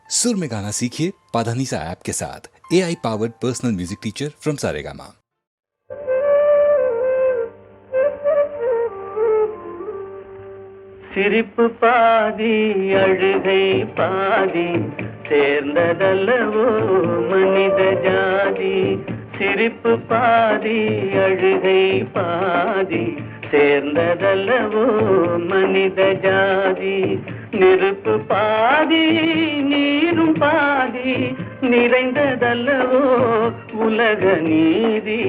सुर में गाना सीखिए पाधानीसा ऐप के साथ। AI powered personal music teacher from Saregama. சிரிப்பு பாதி அழுகை பாதி சேர்ந்ததல்லவோ மனித ஜாதி. சிரிப்பு பாதி அழுகை பாதி சேர்ந்ததல்லவோ மனித ஜாதி. நெருப்பு பாதி நீரும் பாதி நிறைந்ததல்லவோ உலக நீதி.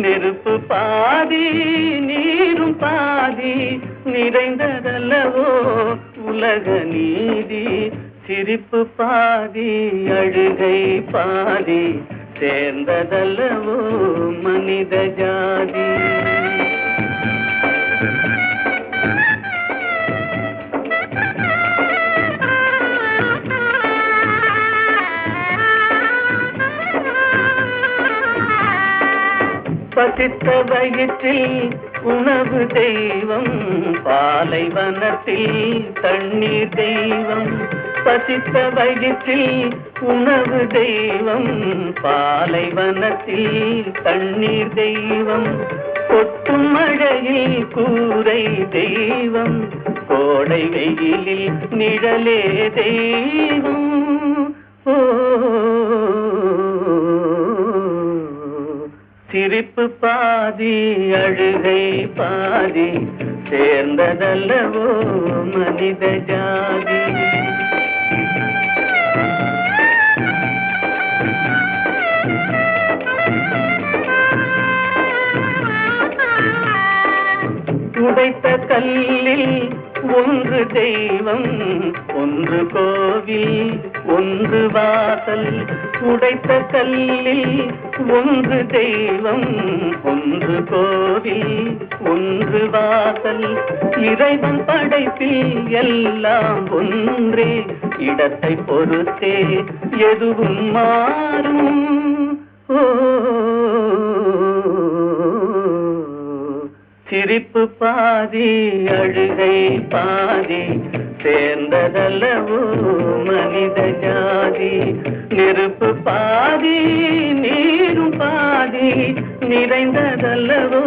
நெருப்பு பாதி நீரும் பாதி நிறைந்ததல்லவோ உலக நீதி. சிரிப்பு பாதி அழுகை பாதி சேர்ந்ததல்லவோ மனித ஜாதி. பசித்த வயிற்றில் உணவு தெய்வம், பாலைவனத்தில் தண்ணீர் தெய்வம். பசித்த வயிற்றில் உணவு தெய்வம், பாலைவனத்தில் தண்ணீர் தெய்வம். கொட்டும் மழையில் கூரை தெய்வம், கோடை வெயிலில் நிழலே தெய்வம். ஓ சிரிப்பு பாதி அழுகை பாதி சேர்ந்ததல்லவோ மனித ஜாதி. உடைத்த கல்லில் ஒன்று தெய்வம், ஒன்று கோவில், ஒன்று வாசல். உடைத்த கல்லில் ஒன்று தெய்வம், ஒன்று கோவில், ஒன்று வாசல். இறைவன் படைப்பில் எல்லாம் ஒன்றே, இடத்தை பொறுத்தே எதுவும் மாறும். ஓ சிரிப்பு பாதி அழுகை பாதி சேர்ந்ததல்லவோ மனித ஜாதி. நெருப்பு பாதி நீரும் பாதி நிறைந்ததல்லவோ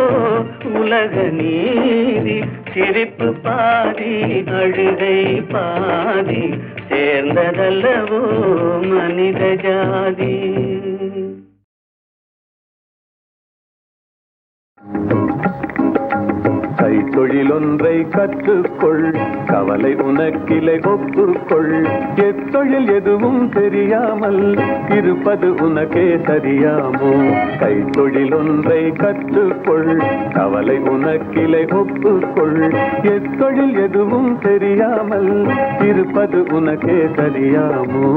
உலக நீதி. சிரிப்பு பாதி அழுகை பாதி சேர்ந்ததல்லவோ மனித ஜாதி. கைத்தொழிலொன்றை கற்றுக்கொள், கவலை உனக்கிலை ஒப்புக்கொள். எத்தொழில் எதுவும் தெரியாமல் இருப்பது உனக்கே தெரியாமோ? கைத்தொழிலொன்றை கற்றுக்கொள், கவலை உனக்கிலை ஒப்புக்கொள். எத்தொழில் எதுவும் தெரியாமல் இருப்பது உனக்கே தெரியாமோ?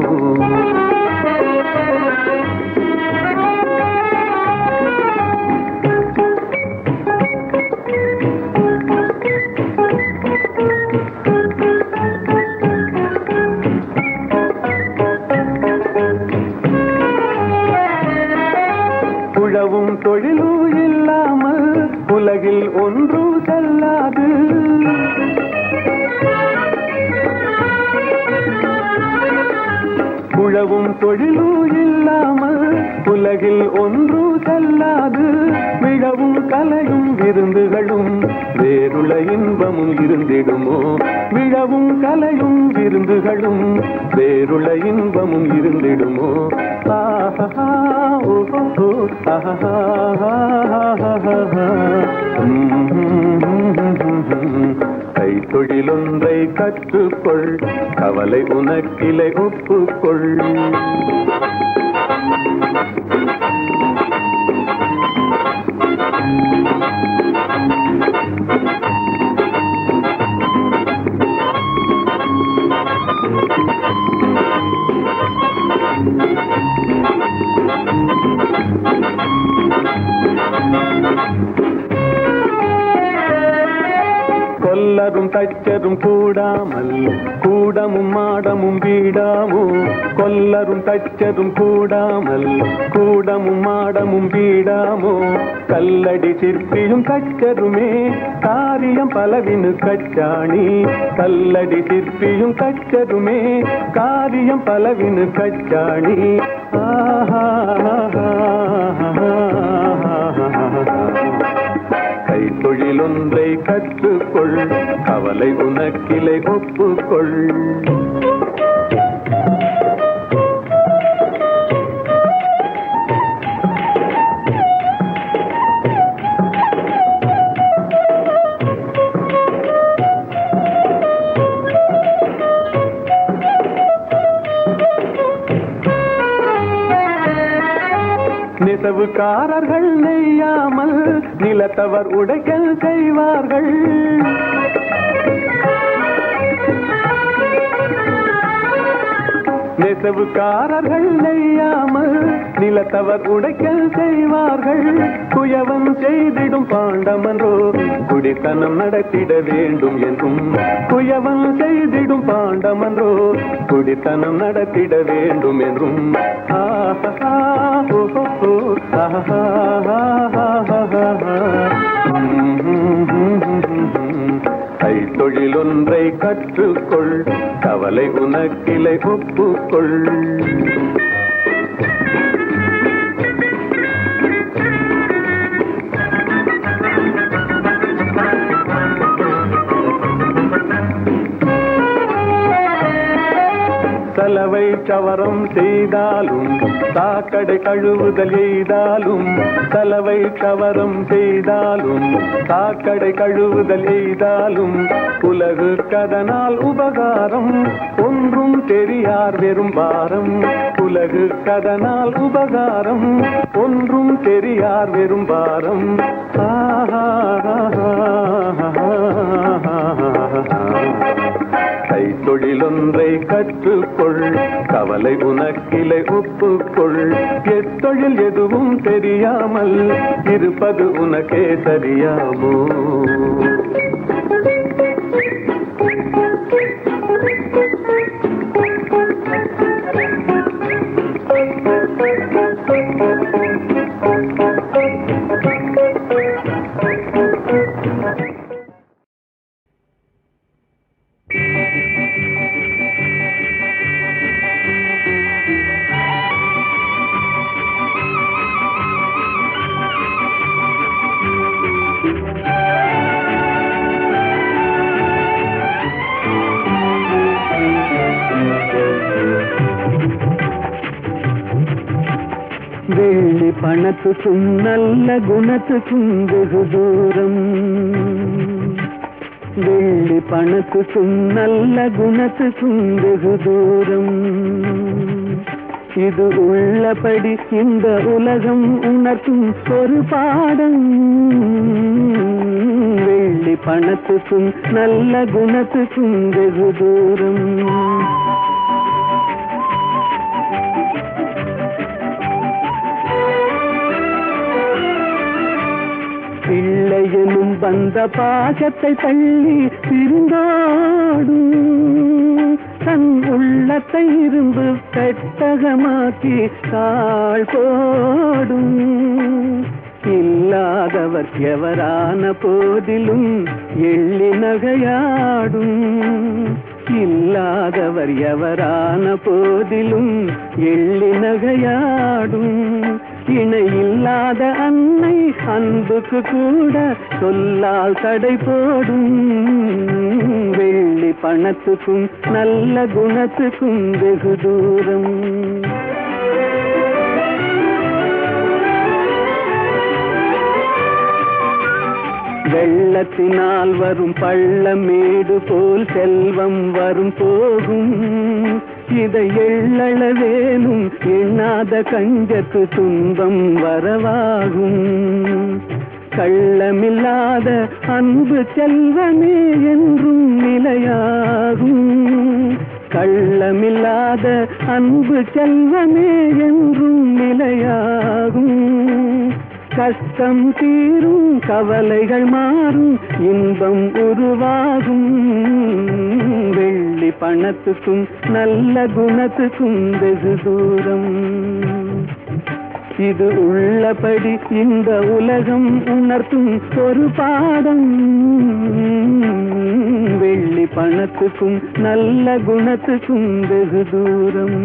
உழவும் தொழிலும் இல்லாமல் உலகில் ஒன்று செல்லாது. உழவும் தொழிலும் இல்லாமல் உலகில் ஒன்று செல்லாது. விழவும் கலையும் விருந்துகளும் வேறுள்ள இன்பமும் இருந்திடுமோ? விழவும் கலையும் விருந்துகளும் வேறுள்ள இன்பமும் இருந்திடுமோ? ஆஹா ஓஹோ ஆஹா. கைத்தொழிலொன்றை கற்றுக்கொள், கவலை உனக்கிலை ஒப்புக்கொள். கொல்லரும் தச்சரும் கூடாமல் கூட கூடமும் மாடமும் வீடாமோ கொல்லரும் தச்சரும் கூடாமல் கூடமும் மாடமும் வீடாமோ கல்லடி சிற்பியும் தச்சருமே காரியம் பலவினு கச்சாணி கல்லடி சிற்பியும் தச்சருமே காரியம் பலவினு கச்சாணி கைத்தொழில் ஒன்றை கற்றுக்கொள் கவலை உனக்கிளை ஒப்புக்கொள் நெசவுக்காரர்கள் நெய்யாமல் நிலத்தவர் உடைக்கல் செய்வார்கள் நெசவுக்காரர்கள் நெய்யாமல் நிலத்தவர் உடைக்கல் செய்வார்கள் குயவன் செய்திடும் பாண்டமன்றோ குடித்தனம் நடத்திட வேண்டும் என்றும் குயவன் செய்திடும் பாண்டமன்றோ குடித்தனம் நடத்திட வேண்டும் என்றும் கைத்தொழில் ஒன்றை கற்றுக்கொள் கவலை உனக்கிளை ஒப்புக்கொள் சலவை சவரம் செய்தாலும் சாக்கடை கழுவுதல் எய்தாலும் சலவை சவரம் செய்தாலும் சாக்கடை கழுவுதல் எய்தாலும் உலகு கதனால் உபகாரம் ஒன்றும் தெரியார் வெறும் பாரம் உலகு கதனால் உபகாரம் ஒன்றும் தெரியார் வெறும் பாரம் கைத்தொழில் ஒன்றை கற்றுக்கொள் கவலை உனக்கிளை ஒப்புக்கொள் எத்தொழில் எதுவும் தெரியாமல் இருப்பது உனக்கே சரியாமோ வெள்ளி பணத்துக்கும் நல்ல குணத்துக்கும் வெகு தூரம் வெள்ளி பணத்துக்கும் நல்ல குணத்துக்கும் வெகு தூரம் இது உள்ளபடி இந்த உலகம் உணர்த்தும் ஒரு பாடம் வெள்ளி பணத்துக்கும் நல்ல குணத்துக்கும் வெகு தூரம் பிள்ளையனும் வந்த பாசத்தை தள்ளி திருந்தோடும் தன் உள்ளத்தை இரும்பு பெட்டகமாக்கி தாழ் போடும் இல்லாதவர் எவரான போதிலும் எள்ளி நகையாடும் இல்லாதவர் எவரான போதிலும் எள்ளி நகையாடும் இணையில்லாத அன்னை அன்புக்கு கூட சொல்லால் தடை போடும் வெள்ளி பணத்துக்கும் நல்ல குணத்துக்கும் வெகு தூரம் வெள்ளத்தினால் வரும் பள்ளமேடு போல் செல்வம் வரும் போகும் இதை எள்ளளவேனும் எண்ணாத கஞ்சத்து துன்பம் வரவாகும் கள்ளமில்லாத அன்பு செல்வமே என்றும் நிலையாகும் கள்ளமில்லாத அன்பு செல்வமே என்றும் நிலையாகும் கஷ்டம் தீரும் கவலைகள் மாறும் இன்பம் உருவாகும் வெள்ளி பணத்துக்கும் நல்ல குணத்துக்கும் வெகு தூரம் இது உள்ளபடி இந்த உலகம் உணர்த்தும் ஒரு பாடம் வெள்ளி பணத்துக்கும் நல்ல குணத்துக்கும் வெகு தூரம்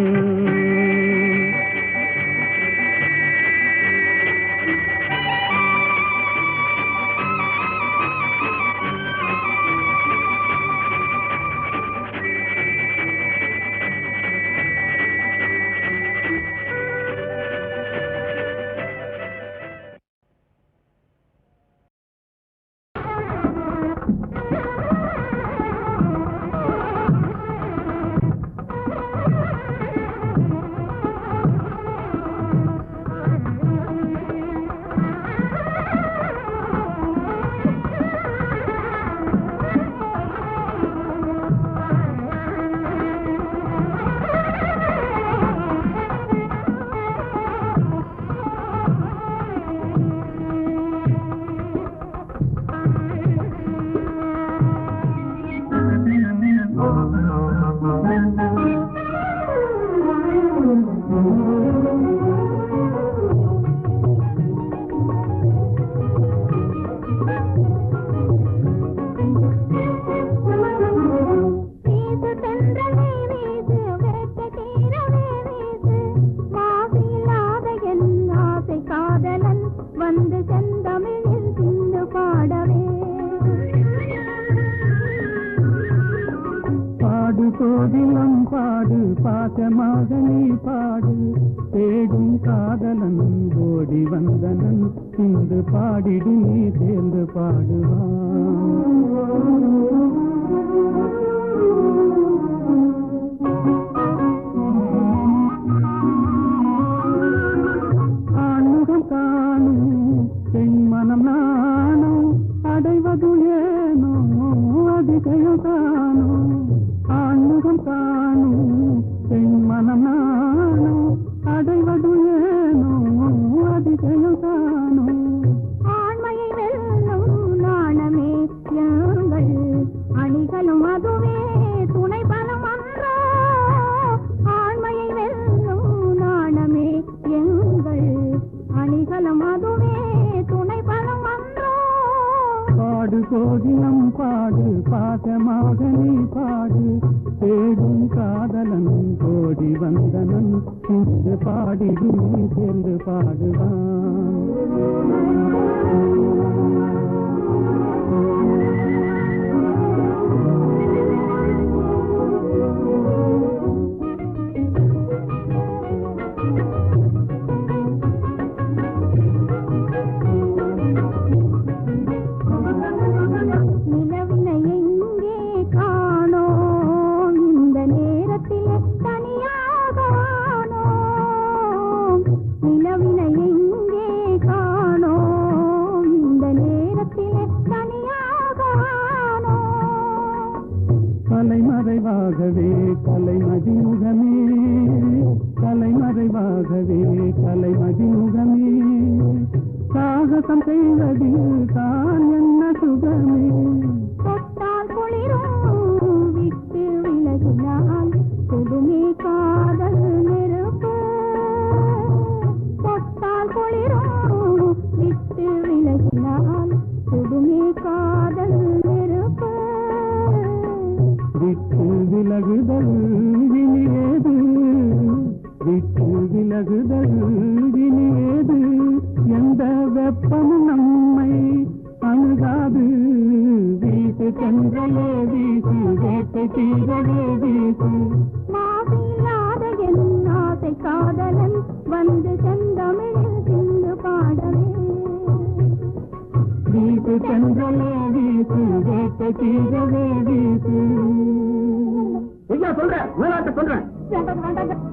கோதிலம் பாடு பாசமாக நீ பாடு தேடும் காதலன் ஓடி வந்தனன் இன்று பாடிடு நீ சேர்ந்து பாடுவான் ஆண்முகம் காணும் பெண் மனம் நானும் அடைவது ஏனோ அதிசயம் காணும் ஆண்முகம் காணும் பெண் மனம் நானும் அடைவது ஏனோ அதிசயம் காணும் ஆண்மையை வெல்லும் நாணமே யாங்கள் அணிகளும் அதுவே துணை பலம் அன்றோ ஆண்மையை வெல்லும் நாணமே எங்கள் அணிகளும் அதுவே துணை பலம் அன்றோ பாடு கோதிலம் பாடு பாசமாக நீ பாடு தேடும் காதலன் கோடி வந்தனன் இன்று பாடிடு நீ சேர்ந்து பாடுவான் கலைமறைவாகவே கலைமதிமுகமே கலைமறைவாகவே கலைமதிமுகமே சாகசம் செய்வதில் தான் என்ன சுகமே தொட்டால் குளிரும் விட்டு விலகினால் கொடுமே காதல் நெருப்பு தொட்டால் குளிரும் விட்டு விலகினால் கொடுமே காதல் நெருப்பு விட்டு விலகுதல் வினியேது விட்டு விலகுதல் வினியேது எந்த வெப்பமும் நம்மை அணுகாது வீட்டு சென்றலே வீசு வேட்டை தீரவே வீசு மாசில்லாத என் ஆசை காதலன் வந்து செந்தமிழில் சிந்து பாடவே வீட்டு சென்றலே வீசு வேட்டை தீரவே வீசு சொல்றேன் சொல்றேன்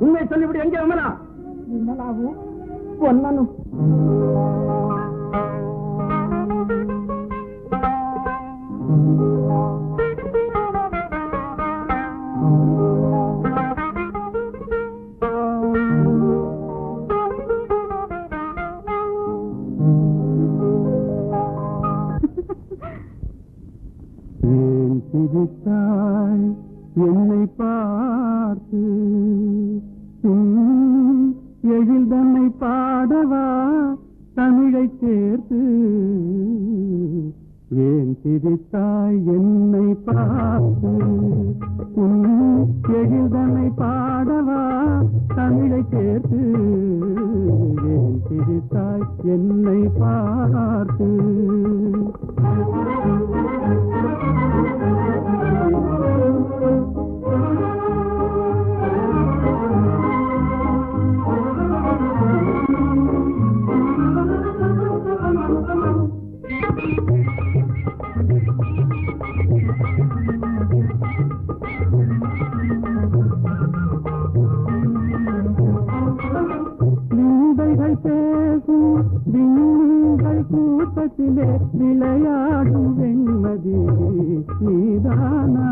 உண்மை சொல்லிவிடு எங்கே விமலா விமலாவும் பொன்னனும் சேர்த்து ஏன் சிரித்தாய் என்னை பார்த்து உன் எழில்தனை பாடவா தமிழை சேர்த்து ஏன் சிரித்தாய் என்னை பார்த்து பேசும் விண்கள் கூட்டத்திலே விளையாடும் வெண்மதி நீதானா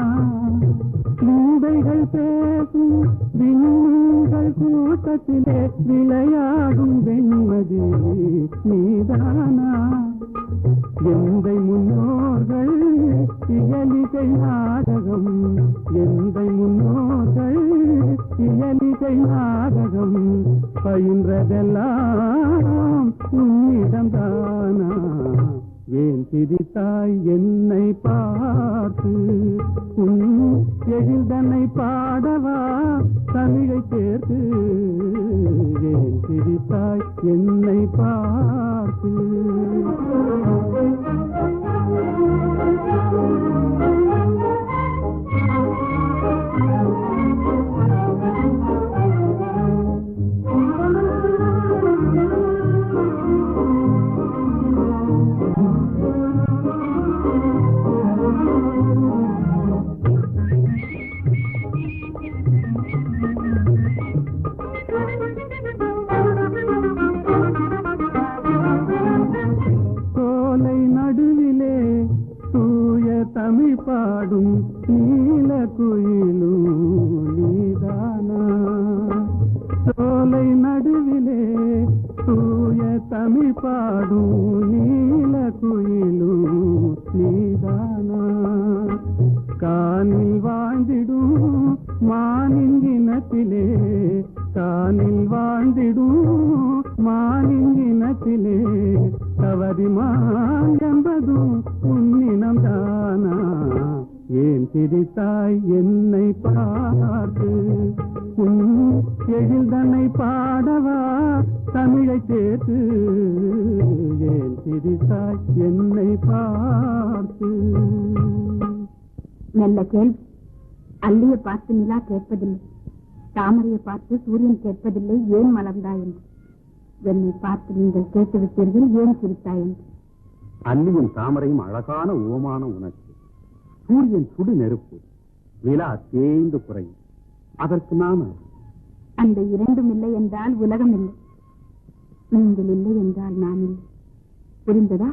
நீதைகள் பேசும் விண்கள் கூட்டத்திலே விளையாடும் வெண்மதி நீதானா எந்தை முன்னோர்கள் இயலிசை நாடகம் எந்தை முன்னோர்கள் இயலிசை நாடகம் பயின்றதெல்லாம் உன்னிடம்தானா ஏன் சிரித்தாய் என்னை பார்த்து உன் எழில்தனை பாடவா தமிழை சேர்த்து ஏன் சிரித்தாய் என்னை பார்த்து தமிழ் பாடும் நீல குயிலும் நீதானா சோலை நடுவிலே தூய தமிழ் பாடும் நீல குயிலும் நீதானா காணில் வாழ்ந்திடும் மானின் இனத்திலே காணில் வாழ்ந்திடும் மானின் இனத்திலே தவறிமான் என்பதும் உன்னினம் தானா ஏன் சிரித்தாய் என்னை பார்த்து உன் எழில்தனை பாடவா தமிழை சேர்த்து ஏன் சிரித்தாய் என்னை பார்த்து நல்ல கேள்வி. அல்லிய பார்த்து நிலா கேட்பதில்லை, தாமரையை பார்த்து சூரியன் கேட்பதில்லை ஏன் மலர்ந்தாய் என்று. என்னை பார்த்து நீங்கள் கேட்டுவிட்டீர்கள் ஏன் சிரித்தாய் என்று. அல்லியும் தாமரையும் அழகான ஓமானம் உனக்கு. சூரியன் சுடு நெருப்பு, நிலா தேய்ந்து குறையும். அதற்கு நாம அந்த இரண்டும் இல்லை என்றால் உலகம் இல்லை. நீங்கள் இல்லை என்றால் நான் இல்லை. புரிந்ததா?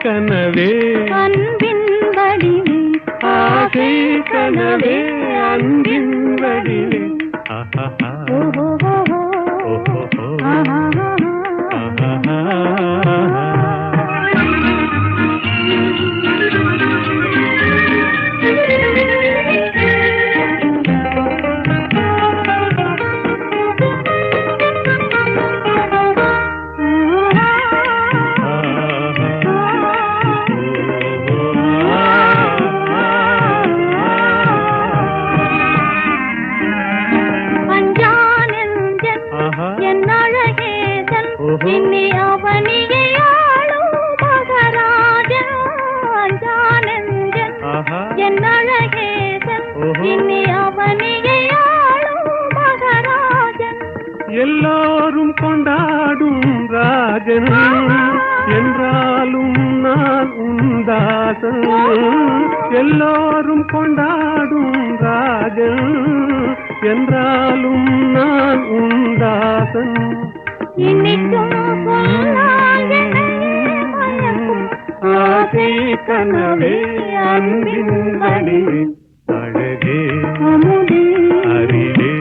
கனவே அன்பின் வடிவே ஆசை கனவே அன்பின் வடிவே எல்லாரும் கொண்டாடும் ராஜன் என்றாலும் நான் உந்தாசன் எல்லோரும் கொண்டாடும் ராஜன் என்றாலும் நான் உந்தாசன் ஆசை கனவே அன்பின் வடிவே அழகே அறிவே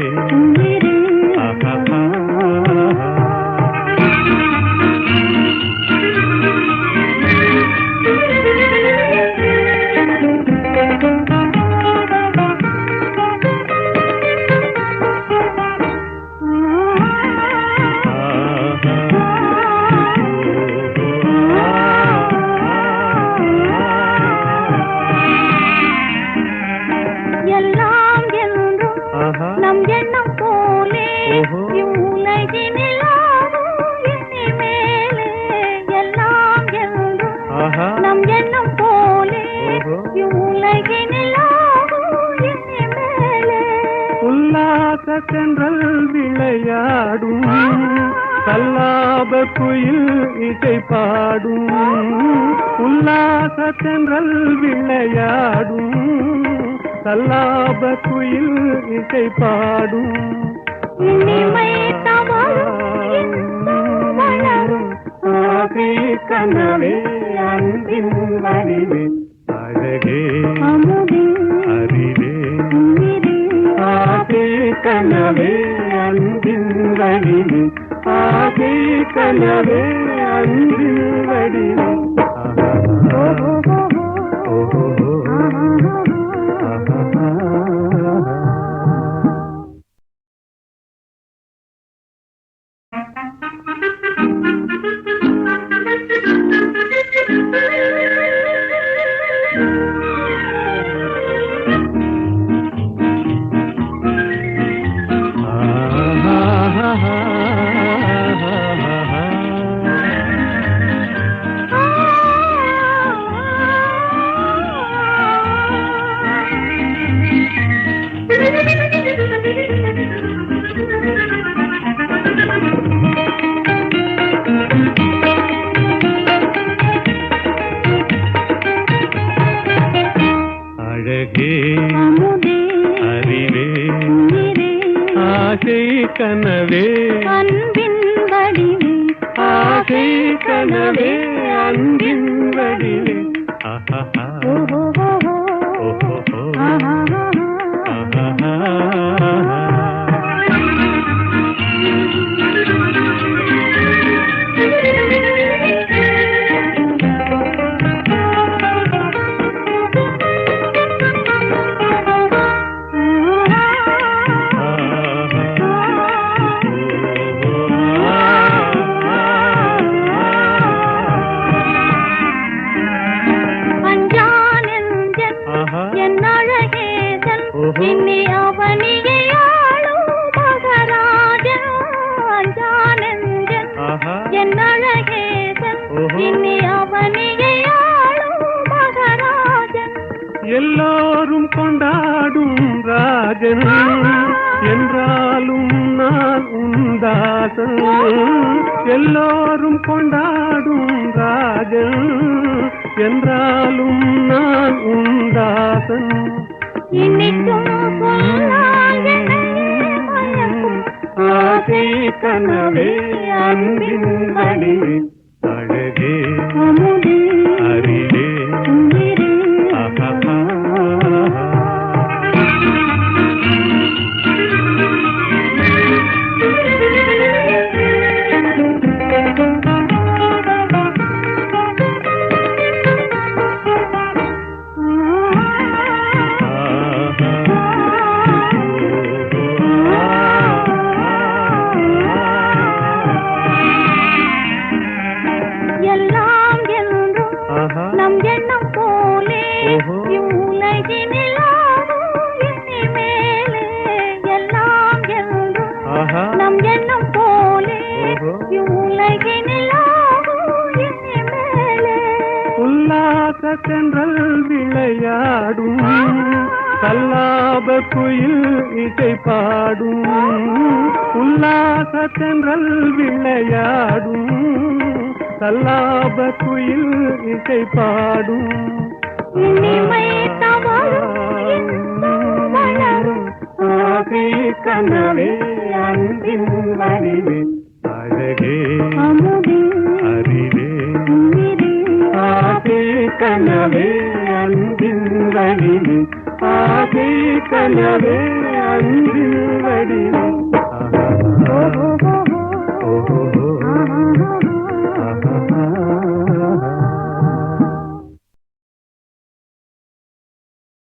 நம் எண்ணம் போலே இவ்வுலகினில் மேலே எல்லாம் என்றும் நம் எண்ணம் போலே இவ்வுலகினில் மேலே உல்லாச சென்றல் விளையாடும் கல்லாப குயில் இசை பாடும் உல்லாச சென்றல் விளையாடும் கல்லாப குயில் இசை பாடும் இனிமை தவழும் வளரும் ஆசை கனவே அன்பின் வடிவே அழகே அமுதே அறிவே உயிரே ஆசை கனவே அன்பின் வடிவே ஆசை கனவே அன்பின் வடிவே அழகே அறிவே ஆசை கனவே அன்பின் வடிவே ஆசை கனவே அன்பின் வடிவே இன்னி அவனியாளும் மகராஜன் அஞ்சானந்தன் என் அழகேதன் இன்னி அவனியாளும் மகராஜன் எல்லோரும் கொண்டாடும் ராஜன் என்றாலும் நான் உந்தாசன் எல்லோரும் கொண்டாடும் ராஜன் என்றாலும் நான் உந்தாசன் இன்னிக்கும் ஆசை கனவே அன்பின் வடிவே அழகே அமுதே அறிவே உயிரே எல்லாம் என்றும் நம் எண்ணம் போலே இவ்வுலகினில் மேலே எல்லாம் என்றும் நம் எண்ணம் போலே இவ்வுலகினில் மேலே உல்லாச சென்றல் விளையாடும் கல்லாப குயில் இசை பாடும் உல்லாச சென்றல் விளையாடும் சல்லாப குயில் இசை பாடும் இனிமை தவழும் வளரும் ஆசை கனவே அன்பின் வடிவே அழகே அமுதே அறிவே உயிரே ஆசை கனவே அன்பின் வடிவே ஆசை கனவே